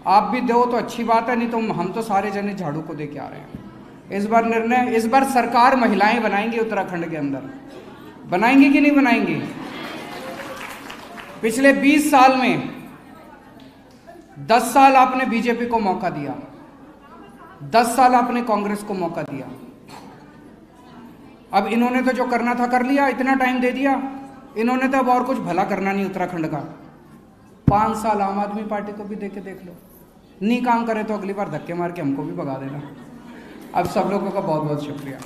आप भी दो तो अच्छी बात है, नहीं तो हम तो सारे जने झाड़ू को दे के आ रहे हैं। इस बार निर्णय, इस बार सरकार महिलाएं बनाएंगी उत्तराखंड के अंदर। बनाएंगी कि नहीं बनाएंगी? पिछले 20 साल में 10 साल आपने बीजेपी को मौका दिया, 10 साल आपने कांग्रेस को मौका दिया। अब इन्होंने तो जो करना था कर लिया, इतना टाइम दे दिया। इन्होंने तो अब और कुछ भला करना नहीं उत्तराखंड का। 5 साल आम आदमी पार्टी को भी दे के देख लो, नहीं काम करे तो अगली बार धक्के मार के हमको भी भगा देना। अब सब लोगों का बहुत बहुत शुक्रिया।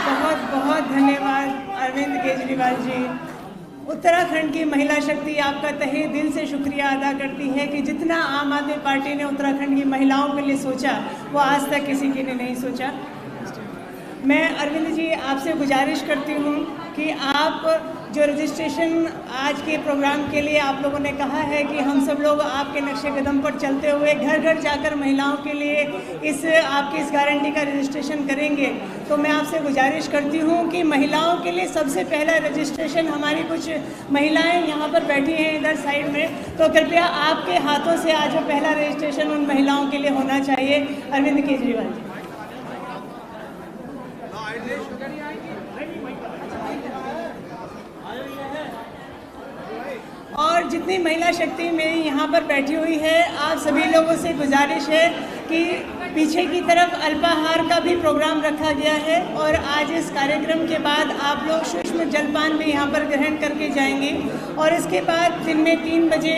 बहुत बहुत धन्यवाद अरविंद केजरीवाल जी। उत्तराखंड की महिला शक्ति आपका तहे दिल से शुक्रिया अदा करती है कि जितना आम आदमी पार्टी ने उत्तराखंड की महिलाओं के लिए सोचा, वो आज तक किसी की ने नहीं सोचा। मैं अरविंद जी आपसे गुजारिश करती हूँ कि आप जो रजिस्ट्रेशन आज के प्रोग्राम के लिए आप लोगों ने कहा है कि हम सब लोग आपके नक्शे कदम पर चलते हुए घर घर जाकर महिलाओं के लिए आपकी इस गारंटी का रजिस्ट्रेशन करेंगे। तो मैं आपसे गुजारिश करती हूँ कि महिलाओं के लिए सबसे पहला रजिस्ट्रेशन, हमारी कुछ महिलाएं यहाँ पर बैठी हैं इधर साइड में, तो कृपया आपके हाथों से आज वो पहला रजिस्ट्रेशन उन महिलाओं के लिए होना चाहिए। अरविंद केजरीवाल जी। और जितनी महिला शक्ति मेरी यहाँ पर बैठी हुई है, आप सभी लोगों से गुजारिश है कि पीछे की तरफ अल्पाहार का भी प्रोग्राम रखा गया है और आज इस कार्यक्रम के बाद आप लोग सूक्ष्म जलपान भी यहाँ पर ग्रहण करके जाएंगे और इसके बाद दिन में 3 बजे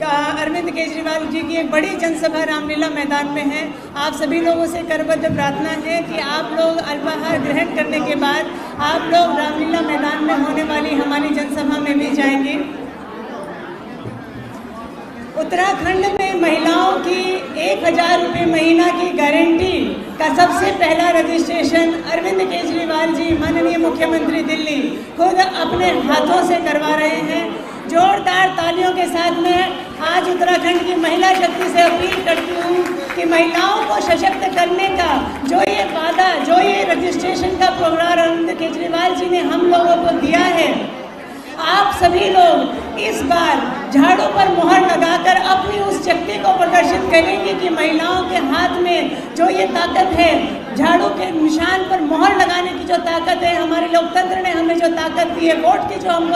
अरविंद केजरीवाल जी की एक बड़ी जनसभा रामलीला मैदान में है। आप सभी लोगों से करबद्ध प्रार्थना है कि आप लोग अल्पाहार ग्रहण करने के बाद आप लोग रामलीला मैदान में होने वाली हमारी जनसभा में भी जाएंगे। उत्तराखंड में महिलाओं की 1000 रुपये महीना की गारंटी का सबसे पहला रजिस्ट्रेशन अरविंद केजरीवाल जी, माननीय मुख्यमंत्री दिल्ली, खुद अपने हाथों से करवा रहे हैं। जोरदार तालियों के साथ में आज उत्तराखंड की महिला शक्ति से अपील करती हूँ कि महिलाओं को सशक्त करने का जो ये वादा, जो ये रजिस्ट्रेशन का प्रोग्राम अरविंद केजरीवाल जी ने हम लोगों को दिया है, आप सभी लोग इस बार झाड़ू पर मुहर लगाकर अपनी उस शक्ति को प्रदर्शित करेंगे कि महिलाओं के हाथ में जो ये ताकत है, झाड़ू के निशान पर मुहर लगाने की जो ताकत है, हमारे लोकतंत्र ने हमें जो ताकत दी है, वोट की जो हमको